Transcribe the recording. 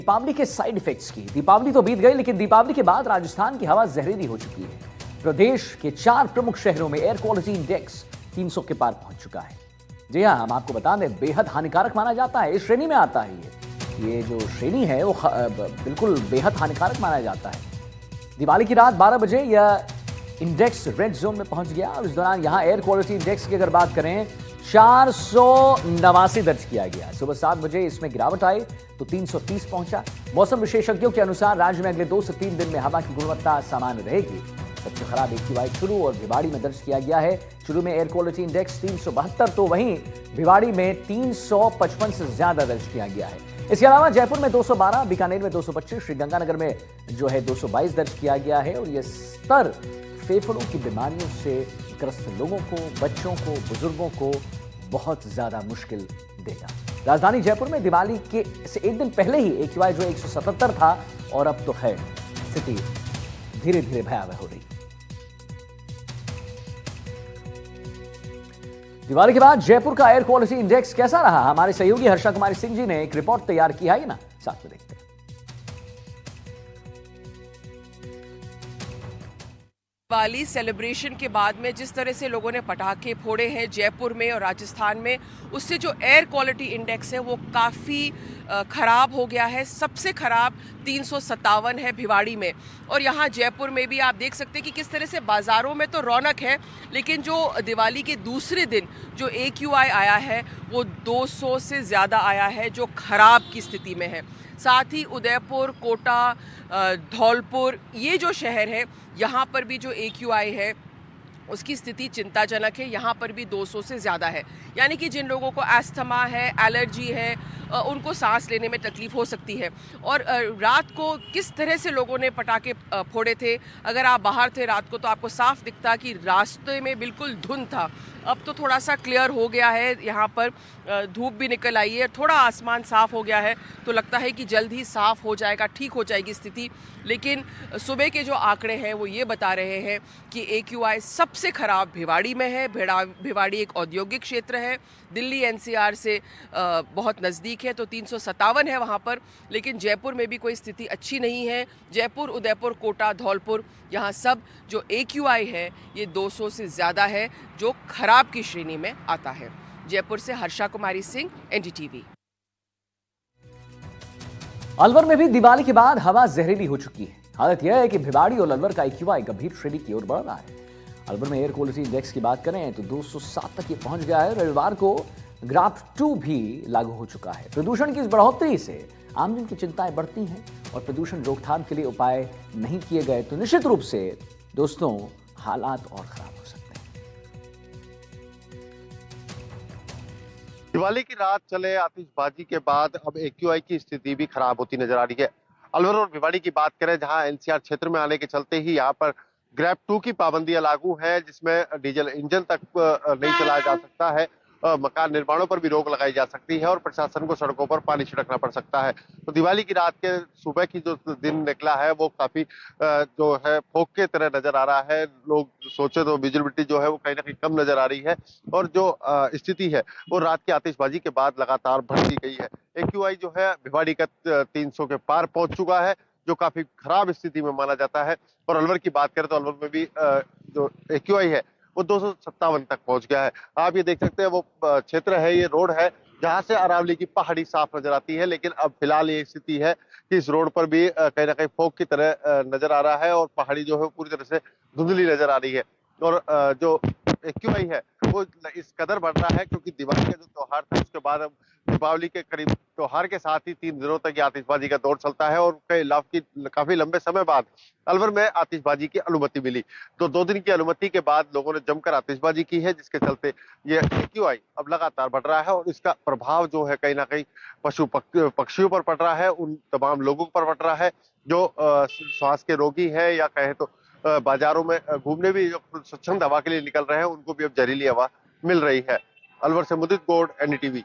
दीपावली के side effects की। दीपावली तो बीत गई, लेकिन दीपावली के बाद राजस्थान की हवा जहरीली हो चुकी है। प्रदेश के 4 प्रमुख शहरों में एयर क्वालिटी इंडेक्स 300 के पार पहुंच चुका है। जी हां, हम आपको बता दें, बेहद हानिकारक माना जाता है। इस श्रेणी में आता है ये जो श्रेणी है वो बिल्कुल बेहद हानिकारक माना जाता है। दिवाली की रात 12 बजे यह इंडेक्स रेड जोन में पहुंच गया और इस दौरान यहां एयर क्वालिटी इंडेक्स की अगर बात करें 489 दर्ज किया गया। सुबह 7 बजे इसमें गिरावट आई तो 330 पहुंचा। मौसम विशेषज्ञों के अनुसार राज्य में अगले 2 से 3 दिन में हवा की गुणवत्ता सामान्य रहेगी। सबसे खराब AQI चुरू और भिवाड़ी में दर्ज किया गया है। चुरू में एयर क्वालिटी इंडेक्स 372 तो वहीं भिवाड़ी में 355 से ज्यादा दर्ज किया गया है। इसके अलावा जयपुर में 212, बीकानेर में 225, श्रीगंगानगर में जो है 222 दर्ज किया गया है और यह स्तर फेफड़ों की बीमारियों से ग्रस्त लोगों को, बच्चों को, बुजुर्गों को बहुत ज्यादा मुश्किल देगा। राजधानी जयपुर में दिवाली के से एक दिन पहले ही AQI जो 177 था और अब तो है स्थिति धीरे धीरे भयावह हो रही। दिवाली के बाद जयपुर का एयर क्वालिटी इंडेक्स कैसा रहा? हमारे सहयोगी हर्षा कुमारी सिंह जी ने एक रिपोर्ट तैयार की है ना, साथ में देखते हैं। दिवाली सेलिब्रेशन के बाद में जिस तरह से लोगों ने पटाखे फोड़े हैं जयपुर में और राजस्थान में, उससे जो एयर क्वालिटी इंडेक्स है वो काफ़ी ख़राब हो गया है। सबसे ख़राब 357 है भिवाड़ी में। और यहाँ जयपुर में भी आप देख सकते हैं कि किस तरह से बाज़ारों में तो रौनक है, लेकिन जो दिवाली के दूसरे दिन जो AQI आया है वो 200 से ज़्यादा आया है, जो ख़राब की स्थिति में है। साथ ही उदयपुर, कोटा, धौलपुर, ये जो शहर है यहाँ पर भी जो AQI है उसकी स्थिति चिंताजनक है। यहाँ पर भी 200 से ज़्यादा है। यानी कि जिन लोगों को एस्थमा है, एलर्जी है, उनको सांस लेने में तकलीफ हो सकती है। और रात को किस तरह से लोगों ने पटाखे फोड़े थे, अगर आप बाहर थे रात को तो आपको साफ दिखता कि रास्ते में बिल्कुल धुंध था। अब तो थोड़ा सा क्लियर हो गया है, यहाँ पर धूप भी निकल आई है, थोड़ा आसमान साफ़ हो गया है, तो लगता है कि जल्द ही साफ़ हो जाएगा, ठीक हो जाएगी स्थिति। लेकिन सुबह के जो आंकड़े हैं वो ये बता रहे हैं कि AQI सबसे ख़राब भिवाड़ी में है। भिवाड़ी एक औद्योगिक क्षेत्र है, दिल्ली NCR से बहुत नज़दीक है, तो 357 है वहाँ पर। लेकिन जयपुर में भी कोई स्थिति अच्छी नहीं है। जयपुर, उदयपुर, कोटा, धौलपुर, यहाँ सब जो AQI है ये 200 से ज़्यादा है, जो खराब की श्रेणी में आता है। जयपुर से हर्षा कुमारी सिंह, NDTV। अलवर में भी दिवाली के बाद हवा जहरीली हो चुकी है। हालत यह है कि भिवाड़ी और अलवर का AQI गंभीर श्रेणी की ओर बढ़ रहा है। अलवर में एयर क्वालिटी इंडेक्स की बात करें तो 207 तक ये पहुंच गया है। रविवार को ग्राफ 2 भी लागू हो चुका है। प्रदूषण की इस बढ़ोतरी से आमजन की चिंताएं बढ़ती हैं और प्रदूषण रोकथाम के लिए उपाय नहीं किए गए तो निश्चित रूप से दोस्तों हालात और खराब हो सकते हैं। दिवाली की रात चले आतिशबाजी के बाद अब AQI की स्थिति भी खराब होती नजर आ रही है। अलवर और भिवाड़ी की बात करें, जहां NCR क्षेत्र में आने के चलते ही यहाँ पर ग्रैप 2 की पाबंदियां लागू है, जिसमें डीजल इंजन तक नहीं चलाया जा सकता है। मकान निर्माणों पर भी रोक लगाई जा सकती है और प्रशासन को सड़कों पर पानी छिड़कना पड़ सकता है। तो दिवाली की रात के सुबह की जो दिन निकला है वो काफी जो है फोक के तरह नजर आ रहा है। लोग सोचे तो विजिबिलिटी जो है वो कहीं ना कहीं कम नजर आ रही है और जो स्थिति है वो रात की आतिशबाजी के बाद लगातार बढ़ती गई है। AQI जो है भिवाड़ी का 300 के पार पहुंच चुका है, जो काफी खराब स्थिति में माना जाता है। और अलवर की बात करें तो अलवर में भी जो AQI है वो 257 तक पहुंच गया है। आप ये देख सकते हैं वो क्षेत्र है, ये रोड है जहां से अरावली की पहाड़ी साफ नजर आती है। लेकिन अब फिलहाल ये स्थिति है कि इस रोड पर भी कहीं ना कहीं फोग की तरह नजर आ रहा है और पहाड़ी जो है पूरी तरह से धुंधली नजर आ रही है। और जो AQI है वो इस कदर बढ़ रहा है क्योंकि दिवाली का जो त्योहार था उसके बाद अब दीपावली के करीब त्योहार के साथ ही 3 दिनों तक ये आतिशबाजी का दौर चलता है और काफी लंबे समय बाद अलवर में आतिशबाजी की अनुमति मिली। तो 2 दिन की अनुमति के बाद लोगों ने जमकर आतिशबाजी की है, जिसके चलते ये AQI अब लगातार बढ़ रहा है और इसका प्रभाव जो है कहीं ना कहीं पशु पक्षियों पर पड़ रहा है, उन तमाम लोगों पर पड़ रहा है जो श्वास के रोगी है या कहे तो बाजारों में घूमने भी जो स्वच्छंद हवा के लिए निकल रहे हैं, उनको भी अब जहरीली हवा मिल रही है। अलवर से मुदित गौड़, NDTV।